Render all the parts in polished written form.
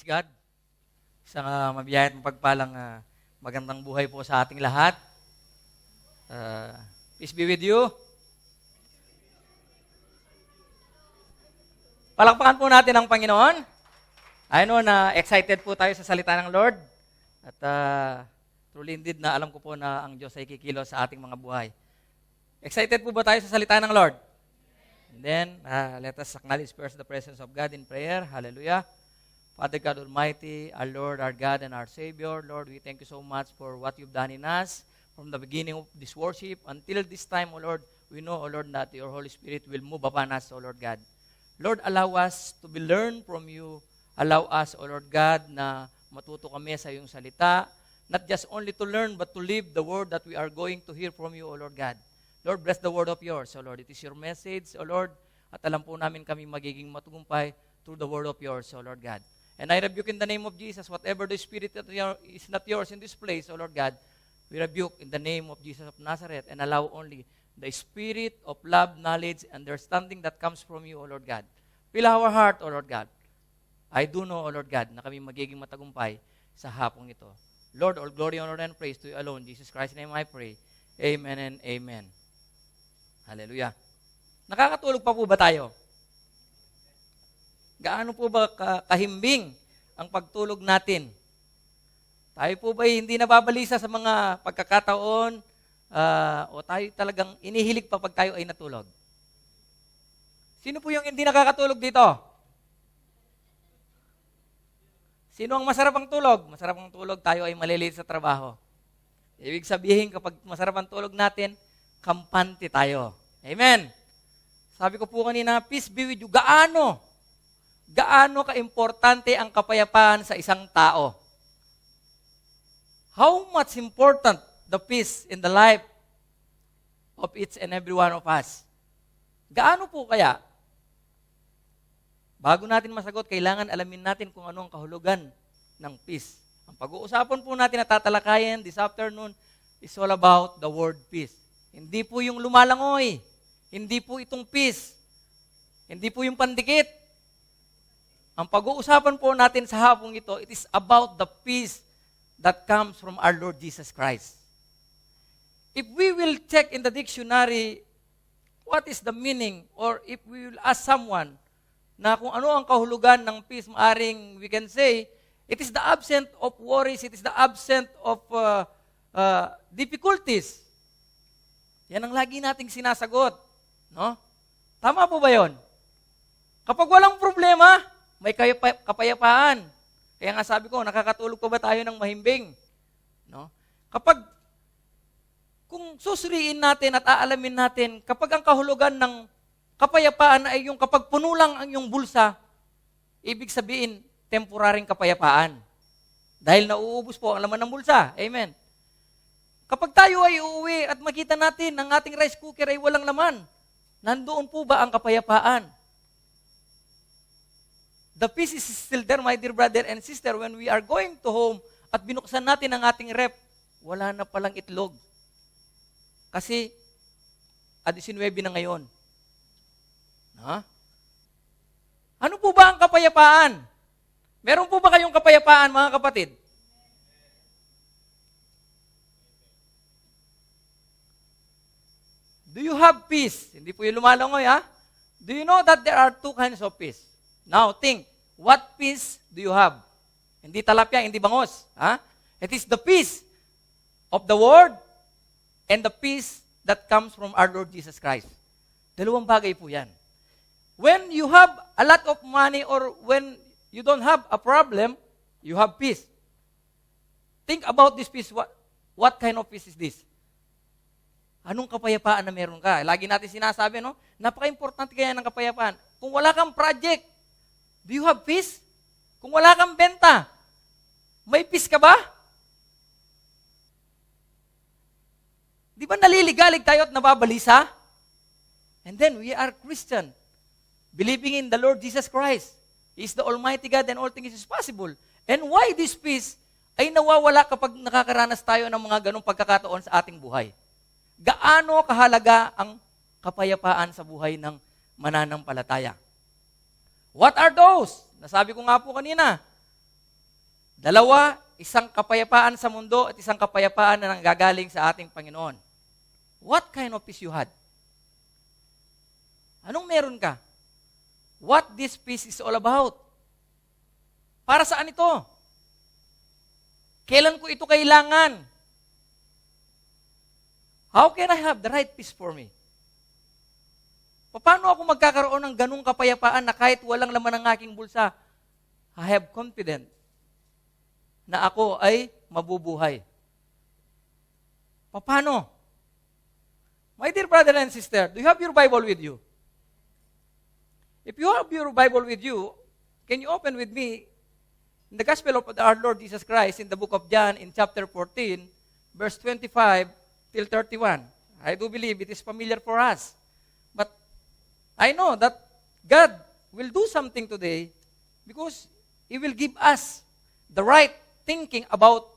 God. Isang mabiyayat mapagpalang magandang buhay po sa ating lahat. Peace be with you. Palakpakan po natin ang Panginoon. I know na excited po tayo sa salita ng Lord. At truly indeed na alam ko po na ang Diyos ay kikilos sa ating mga buhay. Excited po ba tayo sa salita ng Lord? And then, let us acknowledge first the presence of God in prayer. Hallelujah. Father God Almighty, our Lord, our God, and our Savior, Lord, we thank you so much for what you've done in us from the beginning of this worship until this time, O Lord. We know, O Lord, that your Holy Spirit will move upon us, O Lord God. Lord, allow us to be learned from you. Allow us, O Lord God, na matuto kami sa iyong salita, not just only to learn, but to live the word that we are going to hear from you, O Lord God. Lord, bless the word of yours, O Lord. It is your message, O Lord, at alam po namin kami magiging matugumpay through the word of yours, O Lord God. And I rebuke in the name of Jesus, whatever the spirit that is not yours in this place, O Lord God, we rebuke in the name of Jesus of Nazareth and allow only the spirit of love, knowledge, understanding that comes from you, O Lord God. Fill our heart, O Lord God. I do know, O Lord God, na kami magiging matagumpay sa hapong ito. Lord, all glory, honor, and praise to you alone. In Jesus Christ's name I pray. Amen and amen. Hallelujah. Nakakatulog pa po ba tayo? Gaano po ba kahimbing ang pagtulog natin? Tayo po ba hindi nababalisa sa mga pagkakataon o tayo talagang inihilig pa pag tayo ay natulog? Sino po yung hindi nakakatulog dito? Sino ang masarap ang tulog? Masarap ang tulog, tayo ay maliliit sa trabaho. Ibig sabihin, kapag masarap ang tulog natin, kampante tayo. Amen. Sabi ko po kanina, peace be with you. Gaano ka-importante ang kapayapaan sa isang tao? How much important the peace in the life of each and every one of us? Gaano po kaya? Bago natin masagot, kailangan alamin natin kung ano ang kahulugan ng peace. Ang pag-uusapan po natin na tatalakayin this afternoon is all about the word peace. Hindi po yung lumalangoy. Hindi po itong peace. Hindi po yung pandikit. Ang pag-uusapan po natin sa hapong ito, it is about the peace that comes from our Lord Jesus Christ. If we will check in the dictionary, what is the meaning, or if we will ask someone na kung ano ang kahulugan ng peace, maaring we can say, it is the absence of worries, it is the absence of difficulties. Yan ang lagi nating sinasagot. No? Tama po ba yon? Kapag walang problema, may kapayapaan. Kaya nga sabi ko, nakakatulog pa ba tayo ng mahimbing? No? Kung susuriin natin at aalamin natin, kapag ang kahulugan ng kapayapaan ay yung kapag puno lang ang iyong bulsa, ibig sabihin, temporaring kapayapaan. Dahil nauubos po ang laman ng bulsa. Amen. Kapag tayo ay uuwi at makita natin ang ating rice cooker ay walang laman, nandoon po ba ang kapayapaan? The peace is still there, my dear brother and sister, when we are going to home at binuksan natin ang ating rep, wala na palang itlog. Kasi, 19 na ngayon. Ha? Ano po ba ang kapayapaan? Meron po ba kayong kapayapaan, mga kapatid? Do you have peace? Hindi po yung lumalangoy, ha? Do you know that there are two kinds of peace? Now, think, what peace do you have? Hindi talapia, hindi bangos. Ha? It is the peace of the Word and the peace that comes from our Lord Jesus Christ. Dalawang bagay po yan. When you have a lot of money or when you don't have a problem, you have peace. Think about this peace. What kind of peace is this? Anong kapayapaan na meron ka? Lagi natin sinasabi, no? Napaka-importante kaya ng kapayapaan. Kung wala kang project, do you have peace? Kung wala kang benta, may peace ka ba? Di ba naliligalig tayo at nababalisa? And then we are Christian, believing in the Lord Jesus Christ. He is the Almighty God and all things is possible. And why this peace ay nawawala kapag nakakaranas tayo ng mga ganong pagkakataon sa ating buhay? Gaano kahalaga ang kapayapaan sa buhay ng mananampalataya? What are those? Nasabi ko nga po kanina, Dalawa, isang kapayapaan sa mundo at isang kapayapaan na nanggagaling sa ating Panginoon. What kind of peace you had? Anong meron ka? What this peace is all about? Para saan ito? Kailan ko ito kailangan? How can I have the right peace for me? Paano ako magkakaroon ng ganung kapayapaan na kahit walang laman ng aking bulsa, I have confidence na ako ay mabubuhay? Paano? My dear brother and sister, do you have your Bible with you? If you have your Bible with you, can you open with me in the Gospel of our Lord Jesus Christ in the book of John in chapter 14, verse 25 till 31. I do believe it is familiar for us. But I know that God will do something today because He will give us the right thinking about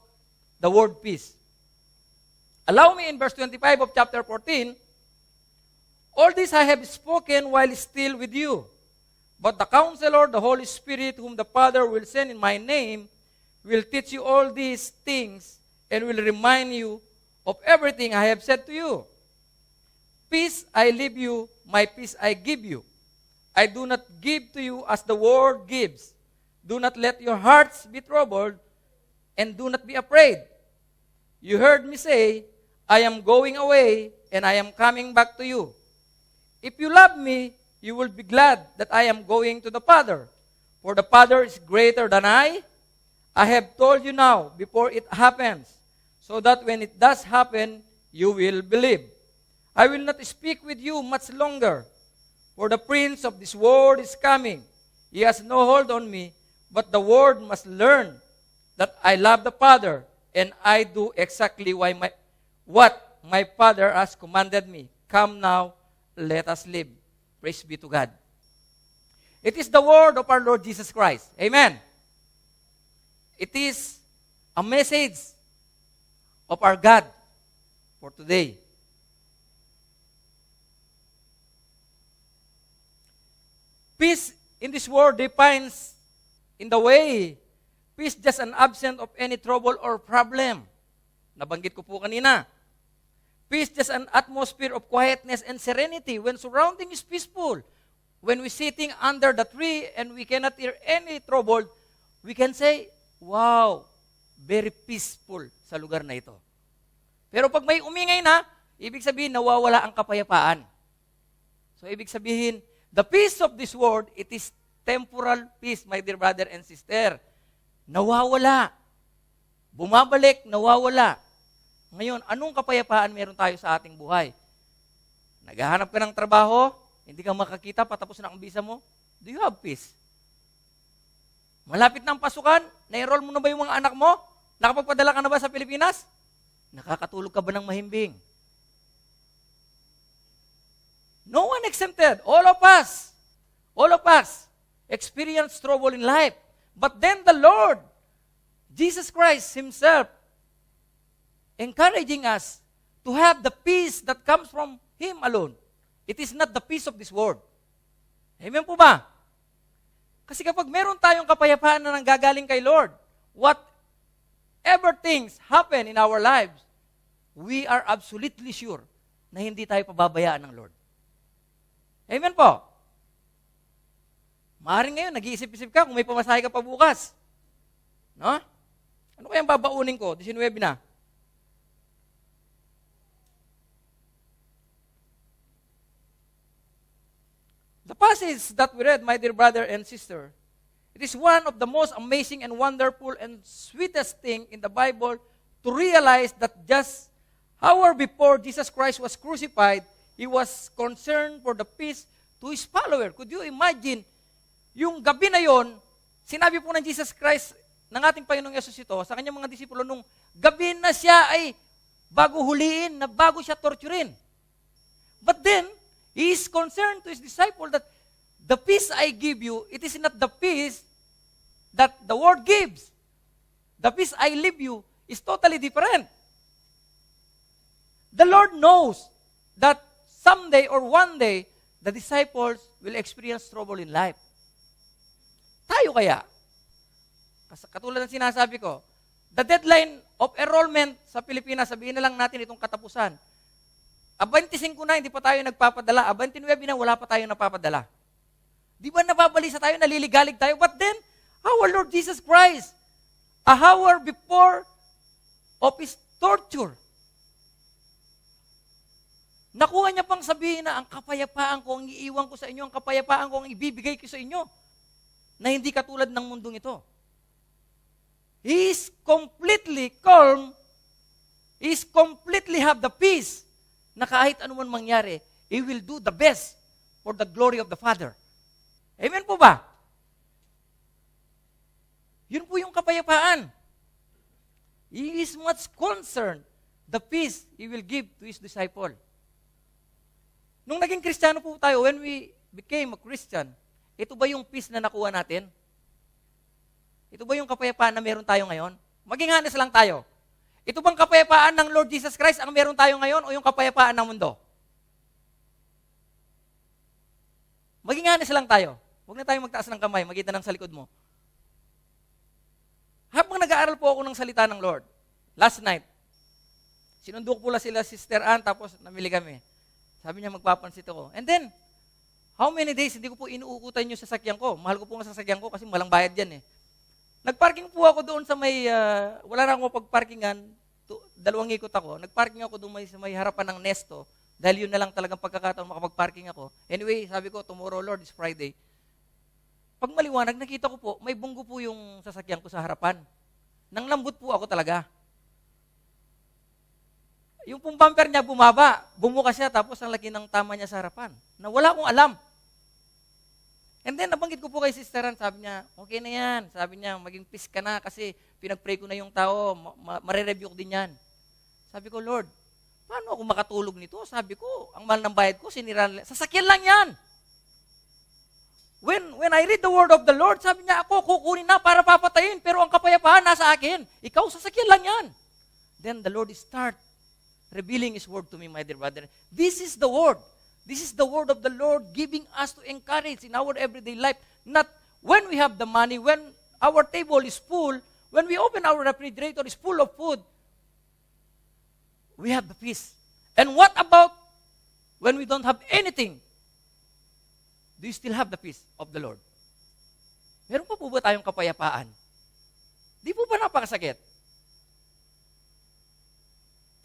the word peace. Allow me in verse 25 of chapter 14, all this I have spoken while still with you. But the Counselor, the Holy Spirit, whom the Father will send in my name, will teach you all these things and will remind you of everything I have said to you. Peace I leave you, my peace I give you. I do not give to you as the world gives. Do not let your hearts be troubled, and do not be afraid. You heard me say, I am going away, and I am coming back to you. If you love me, you will be glad that I am going to the Father. For the Father is greater than I. I have told you now, before it happens, so that when it does happen, you will believe. I will not speak with you much longer, for the prince of this world is coming. He has no hold on me, but the world must learn that I love the Father, and I do exactly what my Father has commanded me. Come now, let us live. Praise be to God. It is the word of our Lord Jesus Christ. Amen. It is a message of our God for today. Peace in this world defines in the way peace just an absence of any trouble or problem. Nabanggit ko po kanina. Peace just an atmosphere of quietness and serenity when surrounding is peaceful. When we're sitting under the tree and we cannot hear any trouble, we can say, wow, very peaceful sa lugar na ito. Pero pag may umingay na, ibig sabihin nawawala ang kapayapaan. So ibig sabihin, the peace of this world, it is temporal peace, my dear brother and sister. Nawawala. Bumabalik, nawawala. Ngayon, anong kapayapaan meron tayo sa ating buhay? Naghahanap ka ng trabaho, hindi ka makakita, patapos na ang visa mo. Do you have peace? Malapit na ang pasukan, na-enroll mo na ba yung mga anak mo? Nakapagpadala ka na ba sa Pilipinas? Nakakatulog ka ba ng mahimbing? No one exempted. All of us experience trouble in life. But then the Lord, Jesus Christ Himself, encouraging us to have the peace that comes from Him alone. It is not the peace of this world. Amen po ba? Kasi kapag meron tayong kapayapaan na nanggagaling kay Lord, whatever things happen in our lives, we are absolutely sure na hindi tayo pababayaan ng Lord. Amen po? Maaaring ngayon, nag-iisip-isip ka kung may pamasahe ka pa bukas. No? Ano kayang babaunin ko? 19 na. The passage that we read, my dear brother and sister, it is one of the most amazing and wonderful and sweetest thing in the Bible to realize that just hour before Jesus Christ was crucified, He was concerned for the peace to His follower. Could you imagine, yung gabi na yon, sinabi po ng Jesus Christ, ng ating Panginoong Yesus ito, sa kanyang mga disipulo, nung gabi na siya ay bago huliin, na bago siya torturin. But then, He is concerned to His disciple that the peace I give you, it is not the peace that the world gives. The peace I leave you is totally different. The Lord knows that someday or one day, the disciples will experience trouble in life. Tayo kaya, Katulad ng sinasabi ko, the deadline of enrollment sa Pilipinas, sabihin na lang natin itong katapusan. 25 na, hindi pa tayo nagpapadala. 29 na, wala pa tayong napapadala. Di ba nababalisa tayo, naliligalig tayo? But then, our Lord Jesus Christ, a hour before of His torture, nakuha niya pang sabihin na ang kapayapaan ko, ang iiwan ko sa inyo, ang kapayapaan ko, ang ibibigay ko sa inyo, na hindi katulad ng mundong ito. He is completely calm, He is completely have the peace, na kahit anuman mangyari, He will do the best for the glory of the Father. Amen po ba? Yun po yung kapayapaan. He is much concerned the peace He will give to His disciple. Nung naging Kristiyano po tayo, when we became a Christian, ito ba yung peace na nakuha natin? Ito ba yung kapayapaan na meron tayo ngayon? Maging honest lang tayo. Ito bang kapayapaan ng Lord Jesus Christ ang meron tayo ngayon o yung kapayapaan ng mundo? Maging honest lang tayo. Huwag na tayo magtaas ng kamay, magita ng sa likod mo. Habang nag-aaral po ako ng salita ng Lord, last night, sinundo ko pula sila Sister Ann, tapos namili kami. Sabi niya, magpapansit ako. And then, how many days, hindi ko po inuukutan yung sasakyan ko. Mahal ko po ang sasakyan ko kasi malang bayad yan eh. Nagparking po ako doon sa may, wala na akong pagparkingan, 2 ikot ako. Nagparking ako doon sa may harapan ng Nesto, dahil yun na lang talagang pagkakataon makapagparking ako. Anyway, sabi ko, tomorrow Lord, is Friday. Pag maliwanag, nakita ko po, may bunggo po yung sasakyan ko sa harapan. Nang lambot po ako talaga. Yung pong bumper niya bumaba, bumuka siya, tapos ang laki ng tama niya sa harapan. Na wala akong alam. And then, nabanggit ko po kay Sister Ann, sabi niya, okay na yan. Sabi niya, maging peace ka na kasi pinag-pray ko na yung tao, marereview ko din yan. Sabi ko, Lord, paano ako makatulog nito? Sabi ko, ang mahal ng bayad ko, sinira. Sasakyan lang yan. When I read the word of the Lord, sabi niya, ako kukunin na para papatayin, pero ang kapayapaan nasa akin. Ikaw, sasakyan lang yan. Then the Lord start revealing His word to me, my dear brother. This is the word. This is the word of the Lord giving us to encourage in our everyday life. Not when we have the money, when our table is full, when we open our refrigerator is full of food, we have the peace. And what about when we don't have anything? Do you still have the peace of the Lord? Meron pa po ba tayong kapayapaan? Di po ba napakasakit?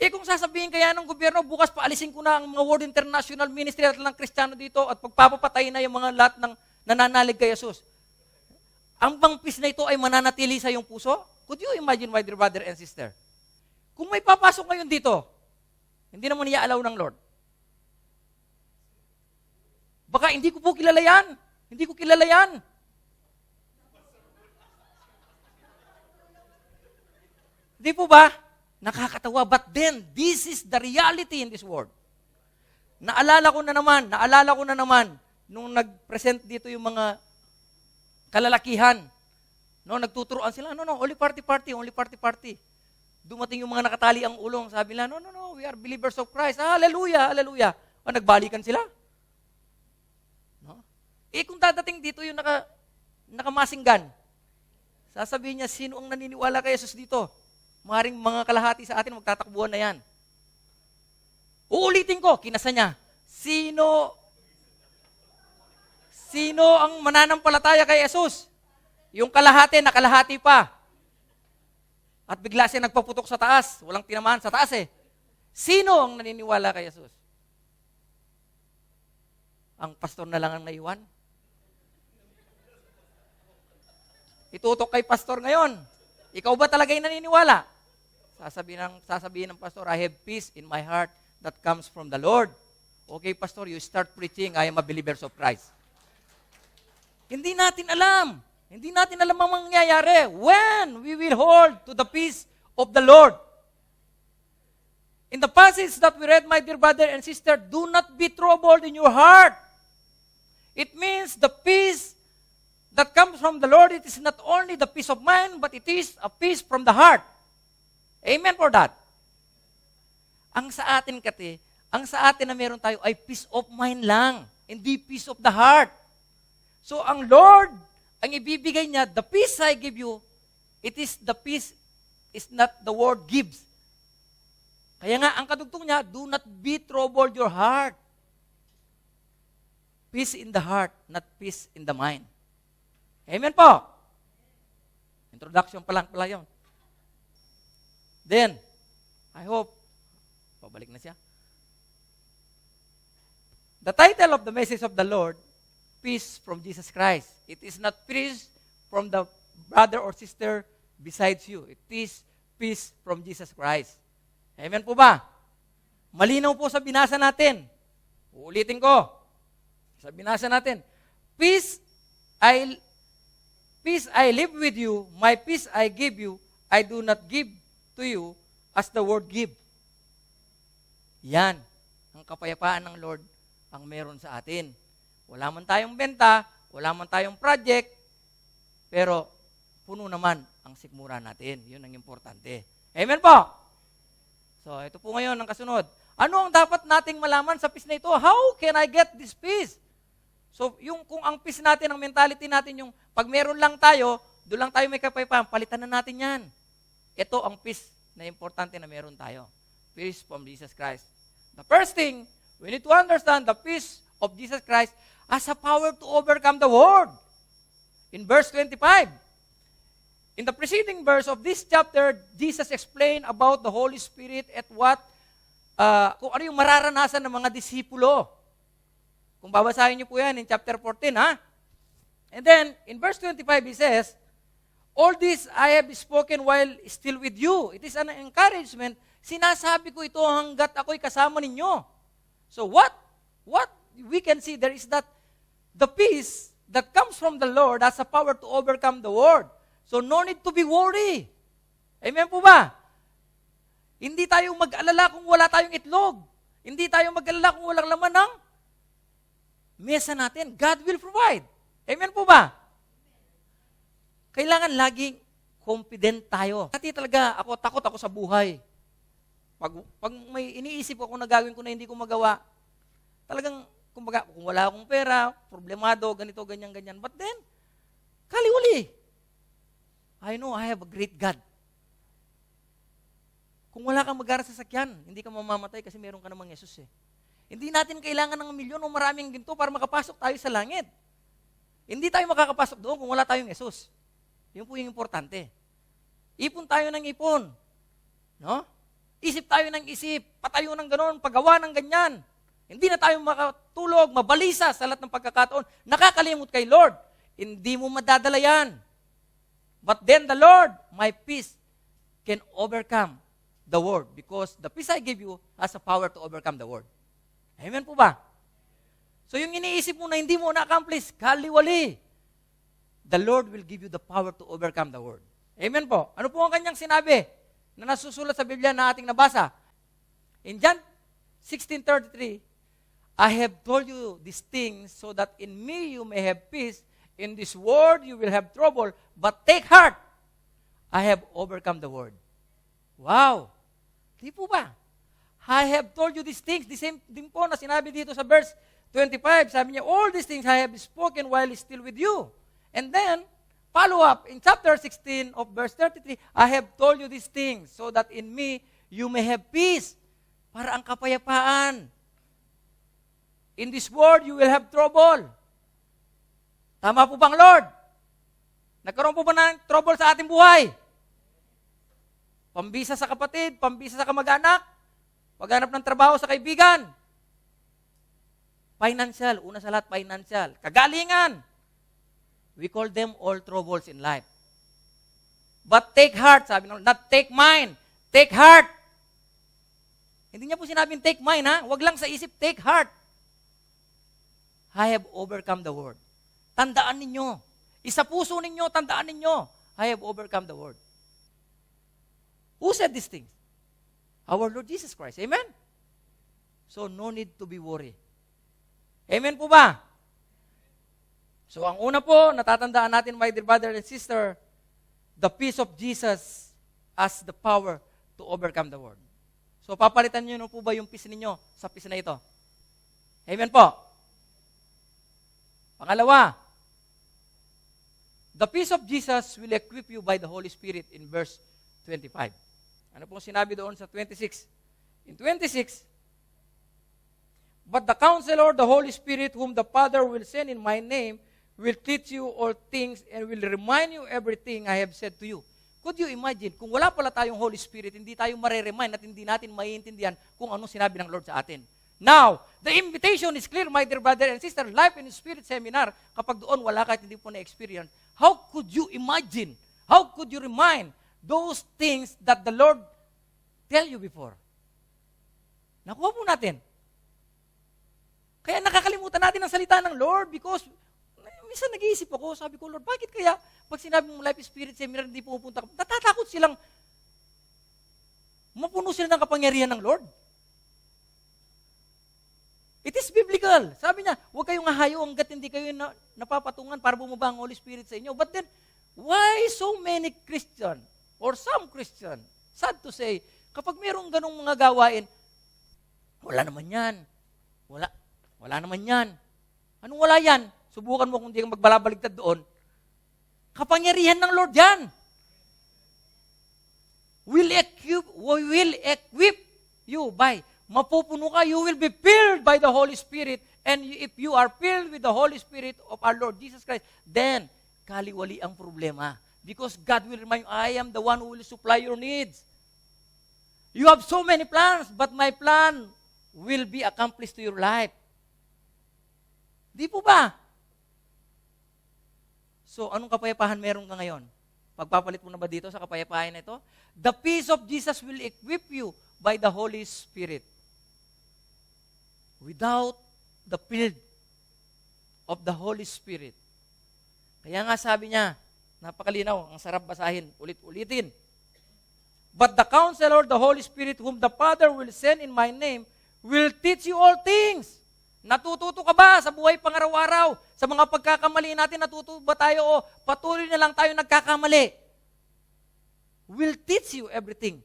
Kung sasabihin kaya ng gobyerno, bukas paalisin ko na ang mga World International Ministry at ng Kristiyano dito at pagpapapatay na yung mga lahat ng nananalig kay Jesus. Ang bang peace na ito ay mananatili sa iyong puso? Could you imagine, my dear brother and sister? Kung may papasok ngayon dito, hindi naman i-allow ng Lord. Baka hindi ko po kilala yan. Hindi ko kilala yan. Hindi po ba? Nakakatawa. But then, this is the reality in this world. Naalala ko na naman, nung nag-present dito yung mga kalalakihan, no, nagtuturoan sila, no, only party. Dumating yung mga nakatali ang ulong, sabi nila, no, we are believers of Christ. Hallelujah. O, nagbalikan sila. No? Kung dadating dito yung nakamasinggan, sasabihin niya, sino ang naniniwala kay Jesus dito? Maring mga kalahati sa atin, magtatakbuhan na yan. Uulitin ko, kinasa niya, sino ang mananampalataya kay Jesus? Yung kalahati, nakalahati pa. At bigla siya nagpaputok sa taas. Walang tinamaan sa taas eh. Sino ang naniniwala kay Jesus? Ang pastor na lang ang naiwan? Itutok kay pastor ngayon. Ikaw ba talaga yung naniniwala? Sasabihin ng pastor, I have peace in my heart that comes from the Lord. Okay, pastor, you start preaching, I am a believer of Christ. Hindi natin alam. Hindi natin alam ang mangyayari when we will hold to the peace of the Lord. In the passage that we read, my dear brother and sister, do not be troubled in your heart. It means the peace that comes from the Lord, it is not only the peace of mind, but it is a peace from the heart. Amen for that. Ang sa atin na meron tayo ay peace of mind lang, hindi peace of the heart. So ang Lord, ang ibibigay niya, the peace I give you, It is the peace is not the word gives. Kaya nga, ang kadugtong niya, do not be troubled your heart. Peace in the heart, not peace in the mind. Amen po. Introduction pa lang pala yun. Then, I hope, pabalik na siya. The title of the message of the Lord, Peace from Jesus Christ. It is not peace from the brother or sister besides you. It is peace from Jesus Christ. Amen po ba? Malinaw po sa binasa natin. Uulitin ko. Sa binasa natin. Peace I live with you, my peace I give you, I do not give to you as the world give. Yan, ang kapayapaan ng Lord ang meron sa atin. Wala man tayong benta, wala man tayong project, pero puno naman ang sikmura natin. Yun ang importante. Amen po? So, ito po ngayon ang kasunod. Ano ang dapat nating malaman sa peace na ito? How can I get this peace? So, kung ang peace natin, ang mentality natin, yung pag meron lang tayo, doon lang tayo may kapayapaan, palitan na natin yan. Ito ang peace na importante na meron tayo. Peace from Jesus Christ. The first thing, we need to understand the peace of Jesus Christ as a power to overcome the world. In verse 25, in the preceding verse of this chapter, Jesus explained about the Holy Spirit at kung ano yung mararanasan ng mga disipulo. Kung babasahin niyo po yan in chapter 14, ha? And then, in verse 25, he says, all this I have spoken while still with you. It is an encouragement. Sinasabi ko ito hanggat ako'y kasama ninyo. So what we can see there is that the peace that comes from the Lord has a power to overcome the world. So no need to be worried. Amen po ba? Hindi tayo mag-alala kung wala tayong itlog. Hindi tayo mag-alala kung walang laman ng mesa natin. God will provide. Amen po ba? Kailangan laging confident tayo. Dati talaga takot ako sa buhay. Pag may iniisip ako na gagawin ko na hindi ko magawa, talagang, kumbaga, kung wala akong pera, problemado, ganito, ganyan. But then, kaliwali. I know I have a great God. Kung wala kang mag-aral sa sakyan, hindi ka mamamatay kasi meron ka namang Jesus eh. Hindi natin kailangan ng milyon o maraming ginto para makapasok tayo sa langit. Hindi tayo makakapasok doon kung wala tayong Jesus. Yun po yung importante. Ipon tayo ng ipon. No? Isip tayo ng isip, patayo ng gano'n, paggawa ng ganyan. Hindi na tayo makatulog, mabalisa sa lahat ng pagkakataon. Nakakalimot kay Lord. Hindi mo madadala yan. But then the Lord, my peace, can overcome the world because the peace I give you has a power to overcome the world. Amen po ba? So yung iniisip mo na hindi mo na-accomplish, kaliwali. The Lord will give you the power to overcome the world. Amen po. Ano po ang kanyang sinabi na nasusulat sa Biblia na ating nabasa? In John 16:33, I have told you these things so that in me you may have peace. In this world you will have trouble, but take heart. I have overcome the world. Wow! Di po ba? I have told you these things. The same din po na sinabi dito sa verse 25. Sabi niya, all these things I have spoken while still with you. And then, follow up, in chapter 16 of verse 33, I have told you these things so that in me you may have peace. Para ang kapayapaan. In this world you will have trouble. Tama po bang Lord? Nagkaroon po ba ng trouble sa ating buhay? Pambisa sa kapatid, pambisa sa kamag-anak, paghanap ng trabaho sa kaibigan. Financial, una sa lahat, financial. Kagalingan. We call them all troubles in life. But take heart, sabi ng not take mind, take heart. Hindi niya po sinabing take mind, ha? Huwag lang sa isip, take heart. I have overcome the world. Tandaan ninyo. Isa puso ninyo, tandaan ninyo. I have overcome the world. Who said these things? Our Lord Jesus Christ. Amen? So, no need to be worried. Amen po ba? So, ang una po, natatandaan natin, my dear brother and sister, the peace of Jesus has the power to overcome the world. So, papalitan niyo na po ba yung peace ninyo sa peace na ito? Amen po. Pangalawa, The peace of Jesus will equip you by the Holy Spirit in verse 25. Ano pong sinabi doon sa 26? In 26, but the Counselor, the Holy Spirit, whom the Father will send in my name, will teach you all things and will remind you everything I have said to you. Could you imagine, kung wala pala tayong Holy Spirit, hindi tayo mareremind at hindi natin maiintindihan kung anong sinabi ng Lord sa atin. Now, the invitation is clear, my dear brother and sister. Life in Spirit Seminar, kapag doon wala kahit hindi po na-experience, how could you imagine, how could you remind those things that the Lord tell you before? Nakuha po natin. Kaya nakakalimutan natin ang salita ng Lord because minsan nag-iisip ako, sabi ko, Lord, bakit kaya pag sinabi mong Life Spirit Seminar, hindi pupunta ka? Natatakot silang mapuno sila ng kapangyarihan ng Lord. It is biblical. Sabi niya, huwag kayong hahayo hanggat hindi kayo napapatungan para bumaba ang Holy Spirit sa inyo. But then, why so many Christian or some Christian, sad to say, kapag mayroong ganong mga gawain, wala naman yan. Wala naman yan. Anong wala yan? Subukan mo kung di ka magbalabaligtad doon. Kapangyarihan ng Lord yan. Will equip you by, mapupuno ka, you will be filled by the Holy Spirit, and if you are filled with the Holy Spirit of our Lord Jesus Christ, then, kaliwali ang problema. Because God will remind you, I am the one who will supply your needs. You have so many plans, but my plan will be accomplished to your life. Di po ba? So, anong kapayapahan meron ka ngayon? Pagpapalit mo na ba dito sa kapayapaan na ito? The peace of Jesus will equip you by the Holy Spirit. Without the field of the Holy Spirit. Kaya nga sabi niya, napakalinaw, ang sarap basahin, ulit-ulitin. But the Counselor, the Holy Spirit, whom the Father will send in my name, will teach you all things. Natututo ka ba sa buhay pang-araw-araw? Sa mga pagkakamali natin, natututo ba tayo o patuloy na lang tayo nagkakamali? Will teach you everything.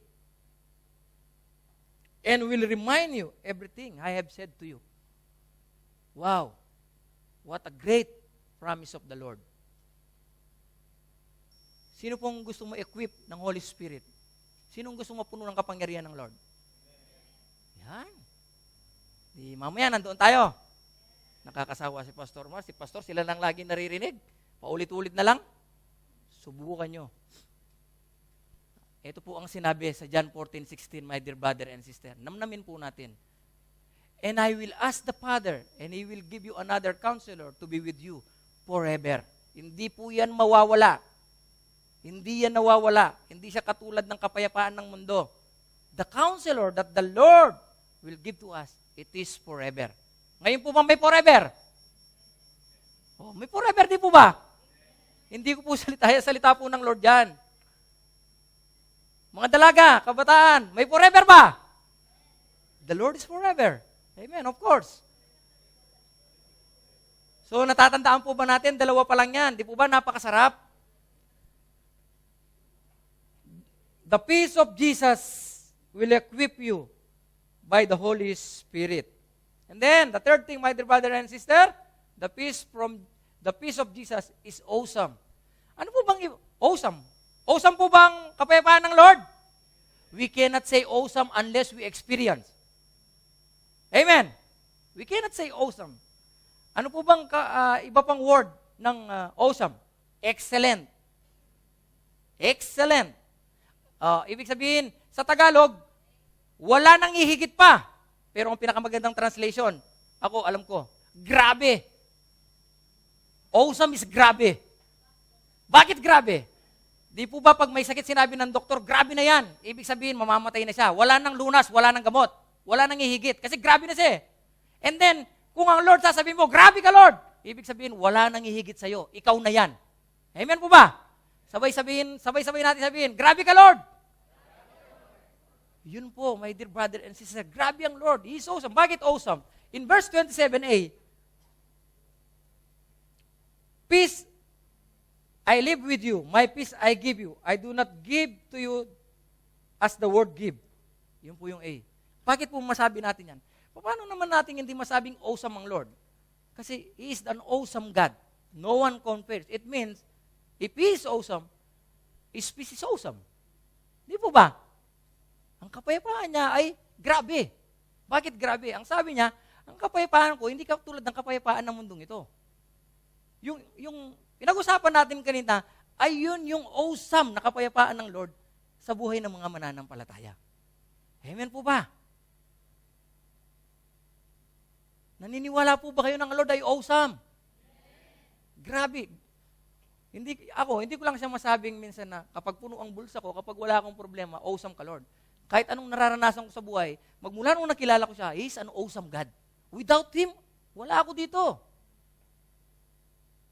And will remind you everything I have said to you. Wow! What a great promise of the Lord. Sino pong gusto mo equip ng Holy Spirit? Sinong gusto mo puno ng kapangyarihan ng Lord? Yan. Di mamaya nandoon tayo. Nakakasawa si Pastor Mar. Si Pastor, sila lang lagi naririnig. Paulit-ulit na lang. Subukan nyo. Ito po ang sinabi sa John 14:16, my dear brother and sister. Namnamin po natin. And I will ask the Father, and He will give you another counselor to be with you forever. Hindi po yan mawawala. Hindi yan nawawala. Hindi siya katulad ng kapayapaan ng mundo. The counselor that the Lord will give to us, it is forever. Ngayon po ba may forever? Oh, may forever, di po ba? Hindi ko po salita po ng Lord yan. Mga dalaga, kabataan, may forever ba? The Lord is forever. Amen, of course. So, natatandaan po ba natin, dalawa pa lang yan. Di po ba napakasarap? The peace of Jesus will equip you by the Holy Spirit. And then, the third thing, my dear brother and sister, the peace of Jesus is awesome. Ano po bang awesome? Awesome po bang kapayapaan ng Lord? We cannot say awesome unless we experience. Amen. We cannot say awesome. Ano po bang iba pang word ng awesome? Excellent. Excellent. Ibig sabihin, sa Tagalog, wala nang ihigit pa. Pero ang pinakamagandang translation, ako, alam ko, grabe. Awesome is grabe. Bakit grabe? Di po ba pag may sakit sinabi ng doktor, grabe na yan. Ibig sabihin, mamamatay na siya. Wala nang lunas, wala nang gamot. Wala nang ihigit. Kasi grabe na siya. And then, kung ang Lord sasabihin mo, grabe ka Lord. Ibig sabihin, wala nang ihigit sa'yo. Ikaw na yan. Amen po ba? Sabay-sabay natin sabihin, grabe ka Lord. Yun po, my dear brother and sister, grabe ang Lord. He is awesome. Bakit awesome? In verse 27a, peace I live with you, my peace I give you. I do not give to you as the world give. Yun po yung A. Bakit po masabi natin yan? Paano naman natin hindi masabing awesome ang Lord? Kasi He is an awesome God. No one compares. It means, If He is awesome, His peace is awesome. Di po ba? Ang kapayapaan niya ay grabe. Bakit grabe? Ang sabi niya, ang kapayapaan ko, hindi katulad ng kapayapaan ng mundong ito. Yung pinag-usapan natin kanina, ay yun yung awesome na kapayapaan ng Lord sa buhay ng mga mananampalataya. Amen po ba? Naniniwala po ba kayo ng Lord ay awesome? Grabe. Hindi ko lang siya masabing minsan na kapag puno ang bulsa ko, kapag wala akong problema, awesome ka Lord. Kahit anong nararanasan ko sa buhay, magmula nung nakilala ko siya, He is an awesome God. Without Him, wala ako dito.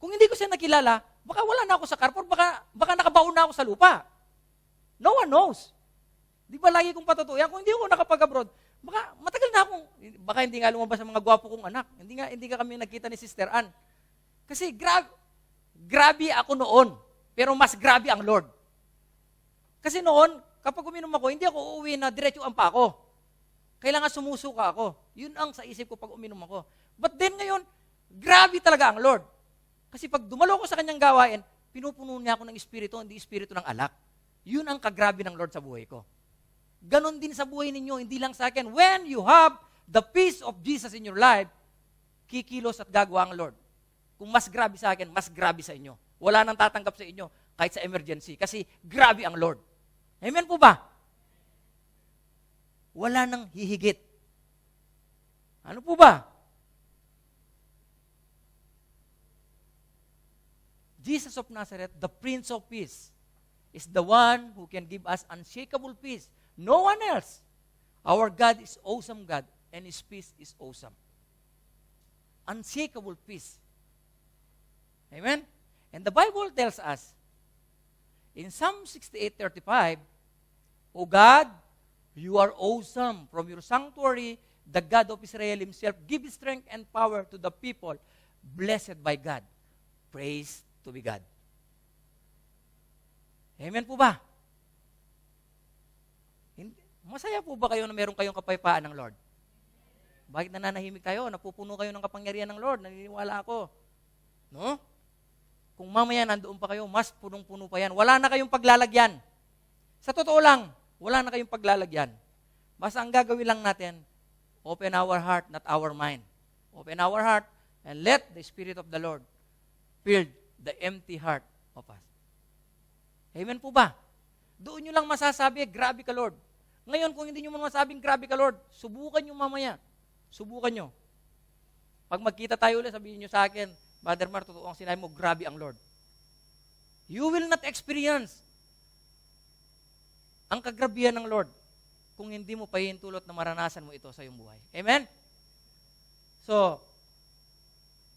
Kung hindi ko siya nakilala, baka wala na ako sa carport, baka nakabaon na ako sa lupa. No one knows. Di ba lagi kong patutuyan? Kung hindi ako nakapag-abroad, baka matagal na akong, baka hindi nga lumabas ang mga gwapo kong anak. Hindi nga kami nagkita ni Sister Ann. Kasi grabe ako noon, pero mas grabe ang Lord. Kasi noon, kapag uminom ako, hindi ako uuwi na diretsuan pa ako. Kailangan sumusuka ako. Yun ang sa isip ko pag uminom ako. But then ngayon, grabe talaga ang Lord. Kasi pag dumalo ko sa kanyang gawain, pinupuno niya ako ng espiritu, hindi espiritu ng alak. Yun ang kagrabe ng Lord sa buhay ko. Ganon din sa buhay ninyo, hindi lang sa akin. When you have the peace of Jesus in your life, kikilos at gagawa ang Lord. Kung mas grabe sa akin, mas grabe sa inyo. Wala nang tatanggap sa inyo kahit sa emergency kasi grabe ang Lord. Amen po ba? Wala nang hihigit. Ano po ba? Jesus of Nazareth, the Prince of Peace, is the one who can give us unshakable peace. No one else. Our God is awesome God, and His peace is awesome. Unshakable peace. Amen? And the Bible tells us, in Psalm 68:35, O God, you are awesome. From your sanctuary, the God of Israel Himself, give strength and power to the people, blessed by God. Praise to be God. Amen po ba? Masaya po ba kayo na meron kayong kapayapaan ng Lord? Bakit nananahimik tayo? Napupuno kayo ng kapangyarihan ng Lord. Naniniwala ako. No? Kung mamaya nandoon pa kayo, mas punong-puno pa yan. Wala na kayong paglalagyan. Sa totoo lang, wala na kayong paglalagyan. Basta ang gagawin lang natin, open our heart, not our mind. Open our heart and let the Spirit of the Lord fill the empty heart of us. Amen po ba? Doon nyo lang masasabi, grabe ka Lord. Ngayon, kung hindi nyo man masabing grabe ka Lord, subukan nyo mamaya. Subukan nyo. Pag magkita tayo ulit, sabihin nyo sa akin, Brother Mar, totoo ang sinabi mo, grabe ang Lord. You will not experience ang kagrabihan ng Lord kung hindi mo pahihintulot na maranasan mo ito sa iyong buhay. Amen? So,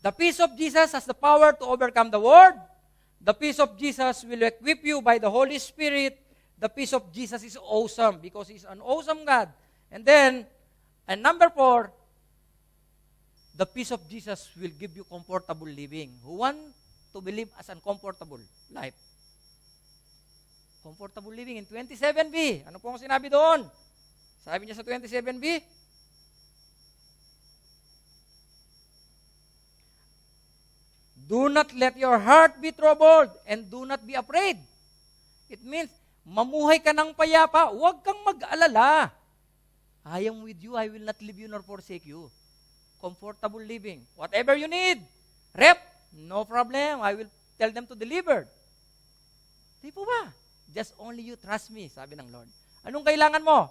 the peace of Jesus has the power to overcome the world. The peace of Jesus will equip you by the Holy Spirit. The peace of Jesus is awesome because He's an awesome God. And then, and number 4, the peace of Jesus will give you comfortable living. Who want to believe as uncomfortable life? Comfortable living in 27b. Ano po ang sinabi doon? Sabi niya sa 27b, do not let your heart be troubled and do not be afraid. It means, mamuhay ka ng payapa, huwag kang mag-alala. I am with you, I will not leave you nor forsake you. Comfortable living. Whatever you need, rep, no problem, I will tell them to deliver. Di po ba? Just only you trust me, sabi ng Lord. Anong kailangan mo?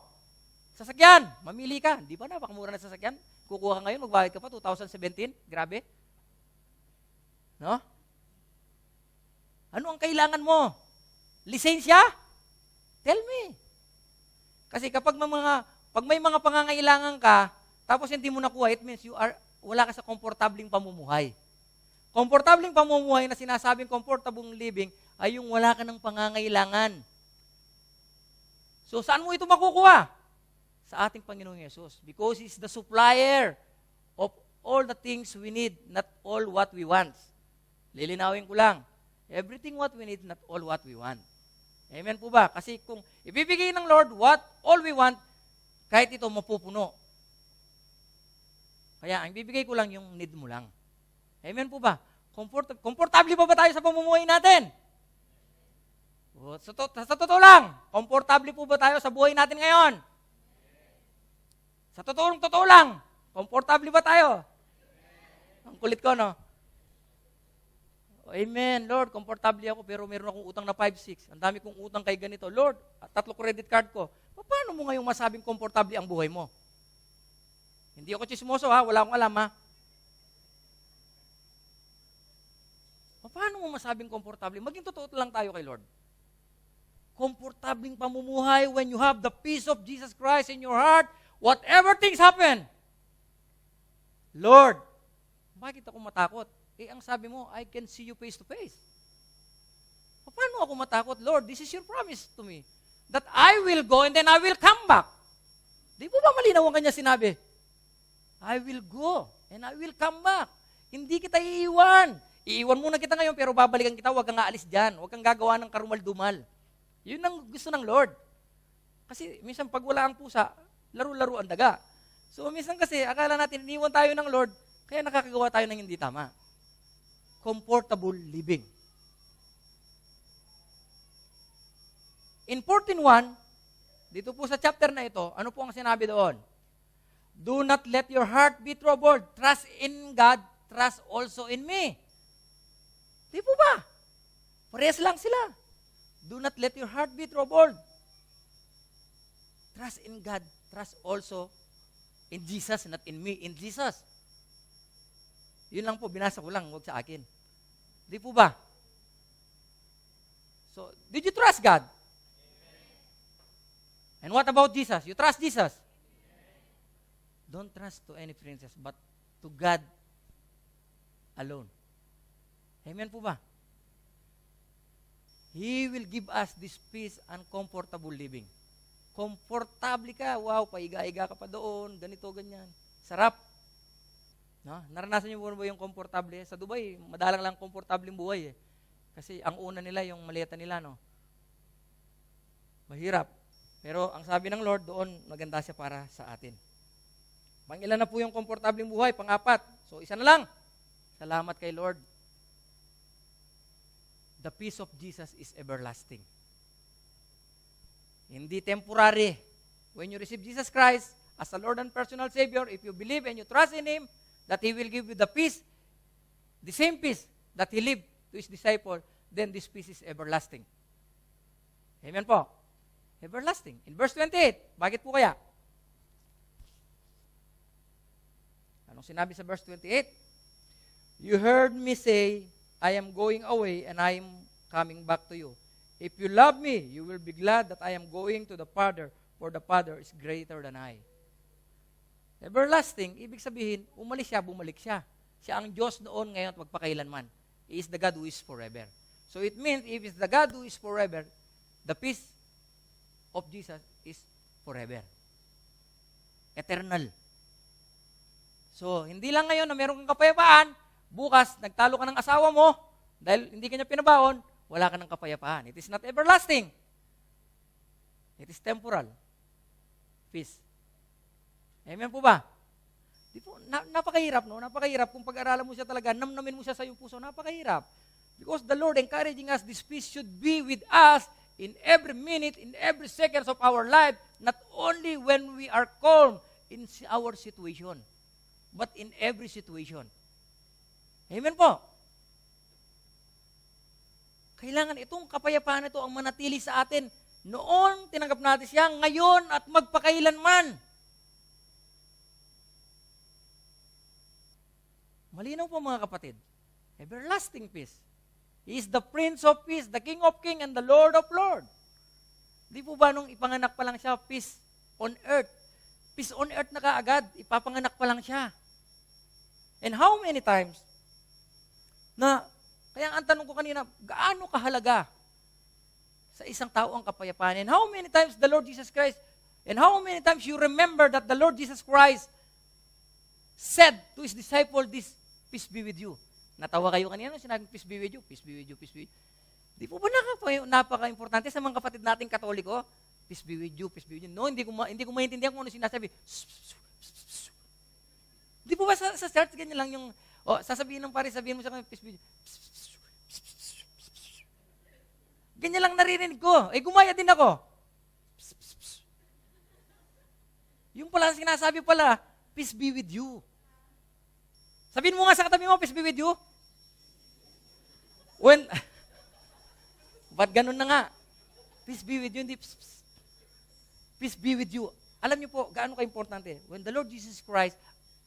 Sasakyan, mamili ka. Di ba napakamura na sasakyan? Kukuha ka ngayon, magbayad ka pa, 2017, grabe. No? Ano ang kailangan mo? Lisensya? Tell me. Kasi kapag may mga pangangailangan ka, tapos hindi mo nakuha, it means wala ka sa komportabling pamumuhay. Komportabling pamumuhay na sinasabing comfortable living ay yung wala ka ng pangangailangan. So, saan mo ito makukuha? Sa ating Panginoong Yesus. Because He's the supplier of all the things we need, not all what we want. Lilinawin ko lang. Everything what we need, not all what we want. Amen po ba? Kasi kung ibibigay ng Lord all we want, kahit ito mapupuno. Kaya, ang ibibigay ko lang yung need mo lang. Amen po ba? Komportable pa ba tayo sa pamumuhay natin? Sa totoo lang, komportable po ba tayo sa buhay natin ngayon? Sa totoo lang, komportable ba tayo? Ang kulit ko, no? Amen, Lord, komportable ako pero meron akong utang na 5-6. Ang dami kong utang kay ganito. Lord, 3 credit card ko. Paano mo ngayong masabing komportable ang buhay mo? Hindi ako chismoso, ha? Wala akong alam, ha? Paano mo masabing komportable? Maging totoo lang tayo kay Lord. Komportabling pamumuhay when you have the peace of Jesus Christ in your heart, whatever things happen. Lord, bakit ako matakot? Ang sabi mo, I can see you face to face. Paano ako matakot? Lord, this is your promise to me. That I will go and then I will come back. Di po ba malinaw ang kanya sinabi? I will go and I will come back. Hindi kita iiwan. Iiwan muna kita ngayon pero babalikan kita, huwag kang aalis dyan. Huwag kang gagawa ng karumal-dumal. Yun ang gusto ng Lord. Kasi minsan pag wala ang pusa, laro-laro ang daga. So minsan kasi akala natin iniwan tayo ng Lord, kaya nakakagawa tayo ng hindi tama. Comfortable living. In 14:1, dito po sa chapter na ito, ano po ang sinabi doon? Do not let your heart be troubled. Trust in God, trust also in me. Di po ba? Parehas lang sila. Do not let your heart be troubled. Trust in God, trust also in Jesus, not in me, in Jesus. Yun lang po, binasa ko lang, huwag sa akin. Di po ba? So, did you trust God? And what about Jesus? You trust Jesus? Don't trust to any princess, but to God alone. Amen po ba? He will give us this peace and comfortable living. Komportable ka, wow, paiga-iga ka pa doon, ganito, ganyan. Sarap. No? Naranasan niyo ba yung komportable? Sa Dubai, madalang lang komportableng buhay eh. Kasi ang una nila, yung maleta nila, no? Mahirap. Pero ang sabi ng Lord, doon maganda siya para sa atin. Pang-ilan na po yung komportableng buhay? Pang-4. So, isa na lang. Salamat kay Lord. The peace of Jesus is everlasting. Hindi temporary. When you receive Jesus Christ as the Lord and personal Savior, if you believe and you trust in Him, that He will give you the peace, the same peace that He lived to His disciple, then this peace is everlasting. Amen po. Everlasting. In verse 28, bakit po kaya? Anong sinabi sa verse 28? You heard me say, I am going away and I am coming back to you. If you love me, you will be glad that I am going to the Father, for the Father is greater than I. Everlasting, ibig sabihin, umalis siya, bumalik siya. Siya ang Diyos noon, ngayon at magpakailanman. He is the God who is forever. So it means, if it's the God who is forever, the peace of Jesus is forever. Eternal. So, hindi lang ngayon na meron kang kapayapaan, bukas, nagtalo ka ng asawa mo, dahil hindi ka niya pinabaon, wala ka ng kapayapaan. It is not everlasting. It is temporal. Peace. Amen po ba? Di po, napakahirap, no? Napakahirap kung pag-aralan mo siya talaga, namnamin mo siya sa iyong puso, napakahirap. Because the Lord encouraging us, this peace should be with us in every minute, in every seconds of our life, not only when we are calm in our situation, but in every situation. Amen po. Kailangan itong kapayapaan na ito ang manatili sa atin. Noon, tinanggap natin siya, ngayon at magpakailanman. Malinaw po mga kapatid. Everlasting peace. He is the Prince of Peace, the King of Kings, and the Lord of Lords. Di po ba nung ipanganak pa lang siya, peace on earth? Peace on earth na kaagad, ipapanganak pa lang siya. And how many times kaya ang tanong ko kanina, gaano kahalaga sa isang tao ang kapayapaan? And how many times the Lord Jesus Christ, and how many times you remember that the Lord Jesus Christ said to His disciple, this, peace be with you. Natawa kayo kanina, sinabing peace be with you, peace be with you, peace be with you. Di po ba napaka-importante sa mga kapatid nating Katoliko? Peace be with you, peace be with you. No, hindi ko maintindihan kung ano sinasabi. Di po ba sa church ganyan lang yung, sasabihin ng pare, sabihin mo sa kanya, peace be with you. Ganyan lang naririnig ko. Gumaya din ako. Psst, psst, psst. Yung pala sinasabi pala, peace be with you. Sabihin mo nga sa katabi mo, peace be with you. Ba't ganun na nga? Peace be with you, hindi psst, psst. Peace be with you. Alam niyo po, gaano ka-importante? When the Lord Jesus Christ,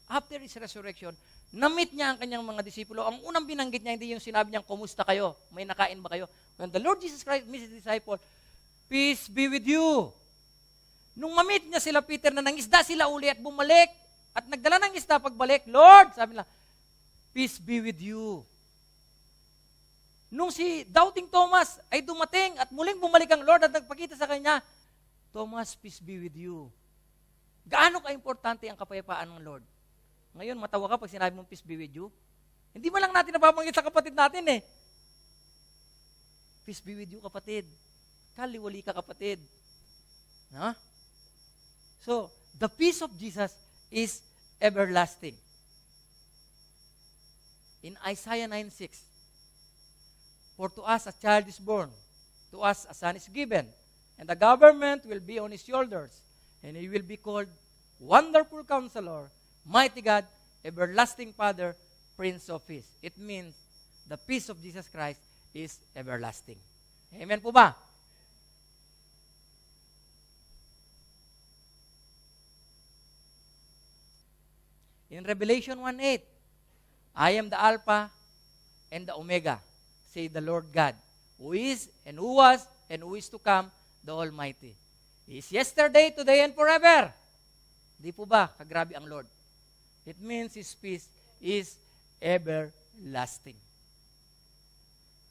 after His resurrection, na-meet niya ang kanyang mga disipulo. Ang unang binanggit niya, hindi yung sinabi niyang, kumusta kayo? May nakain ba kayo? When the Lord Jesus Christ meets His disciple, peace be with you. Nung ma-meet niya sila Peter na nangisda sila uli at bumalik, at nagdala ng isda pagbalik, Lord, sabi nila, peace be with you. Nung si Doubting Thomas ay dumating at muling bumalik ang Lord at nagpakita sa kanya, Thomas, peace be with you. Gaano ka-importante ang kapayapaan ng Lord? Ngayon, matawa ka pag sinabi mong peace be with you. Hindi mo lang natin nababanggit sa kapatid natin eh. Peace be with you, kapatid. Kaliwali ka, kapatid. Ha? So, the peace of Jesus is everlasting. In Isaiah 9:6, for to us a child is born, to us a son is given, and the government will be on his shoulders, and he will be called Wonderful Counselor, Mighty God, Everlasting Father, Prince of Peace. It means the peace of Jesus Christ is everlasting. Amen po ba? In Revelation 1:8, I am the Alpha and the Omega, say the Lord God, who is and who was and who is to come, the Almighty. He is yesterday, today, and forever. Di po ba? Kagrabe ang Lord. It means His peace is everlasting.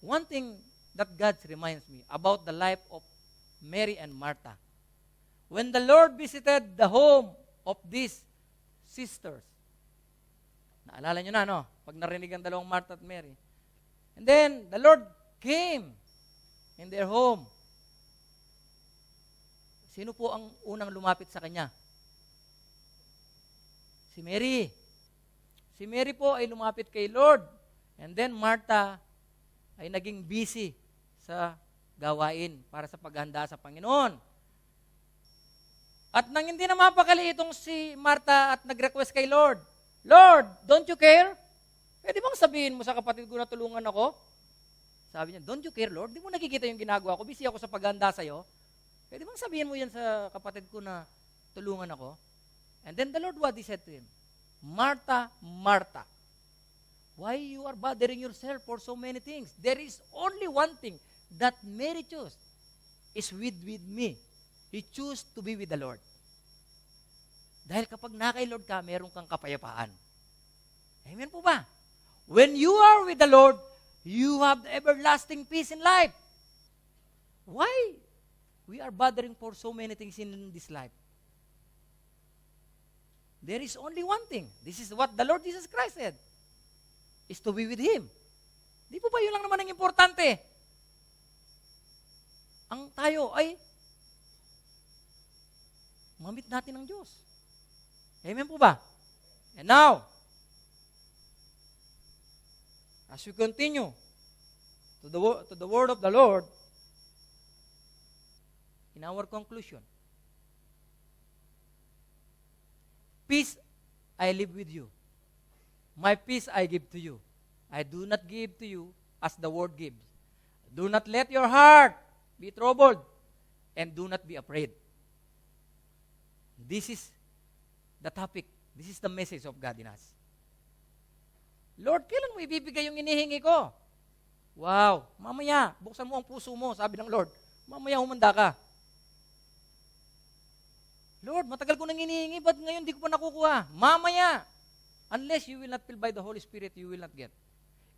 One thing that God reminds me about the life of Mary and Martha. When the Lord visited the home of these sisters, naalala nyo na, no? Pag narinig ang dalawang Martha at Mary. And then, the Lord came in their home. Sino po ang unang lumapit sa Kanya? Si Mary. Si Mary po ay lumapit kay Lord. And then, Martha ay naging busy sa gawain para sa paghanda sa Panginoon. At nang hindi na mapakali itong si Martha at nag-request kay Lord, Lord, don't you care? Pwede bang sabihin mo sa kapatid ko na tulungan ako? Sabi niya, don't you care, Lord? Di mo nakikita yung ginagawa ko. Busy ako sa paghanda sa'yo. Pwede bang sabihin mo yan sa kapatid ko na tulungan ako? And then the Lord, what He said to him? Martha, Martha, why you are bothering yourself for so many things? There is only one thing that Mary chose, is with me. He chose to be with the Lord. Dahil kapag na kay Lord ka, meron kang kapayapaan. Amen po ba? When you are with the Lord, you have the everlasting peace in life. Why? We are bothering for so many things in this life. There is only one thing. This is what the Lord Jesus Christ said, is to be with Him. Di po ba yun lang naman ang importante? Ang tayo ay mamit natin ng Diyos. Amen po ba? And now, as we continue to the word of the Lord, in our conclusion, peace I live with you. My peace I give to you. I do not give to you as the world gives. Do not let your heart be troubled, and do not be afraid. This is the topic. This is the message of God in us. Lord, kailan mo ibibigay yung inihingi ko? Wow, mamaya, buksan mo ang puso mo, sabi ng Lord. Mamaya humanda ka. Lord, matagal ko nang inihingi, ba't ngayon di ko pa nakukuha? Mamaya. Unless you will not feel by the Holy Spirit, you will not get.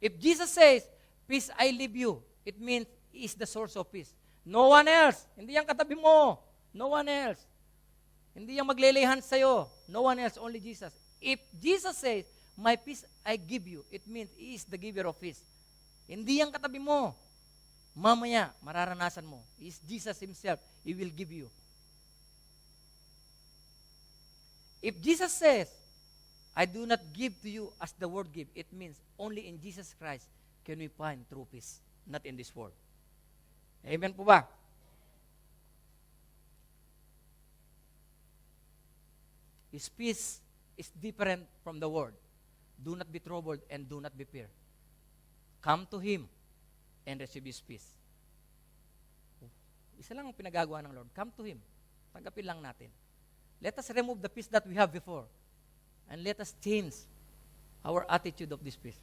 If Jesus says, peace I leave you, it means He is the source of peace. No one else. Hindi yan katabi mo. No one else. Hindi yan maglelehan sa'yo. No one else, only Jesus. If Jesus says, my peace I give you, it means He is the giver of peace. Hindi yan katabi mo. Mamaya, mararanasan mo. He is Jesus Himself. He will give you. If Jesus says, I do not give to you as the world give, it means only in Jesus Christ can we find true peace, not in this world. Amen po ba? His peace is different from the world. Do not be troubled and do not be fear. Come to Him and receive His peace. Isa lang ang pinagagawa ng Lord. Come to Him. Tanggapin lang natin. Let us remove the peace that we have before. And let us change our attitude of this peace.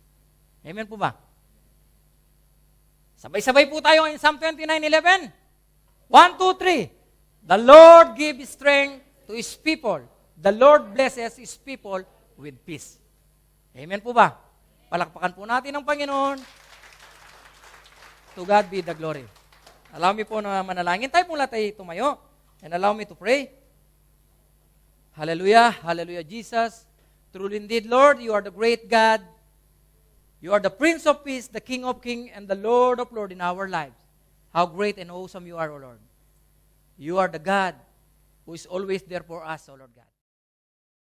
Amen po ba? Sabay-sabay po tayo in Psalm 29:11. 1, 2, 3. The Lord gives strength to His people. The Lord blesses His people with peace. Amen po ba? Palakpakan po natin ang Panginoon. To God be the glory. Allow me po na manalangin. Tayo po lahat ay tumayo. And allow me to pray. Hallelujah. Hallelujah, Jesus. Truly indeed, Lord, You are the great God. You are the Prince of Peace, the King of Kings, and the Lord of Lords in our lives. How great and awesome You are, O Lord. You are the God who is always there for us, O Lord God.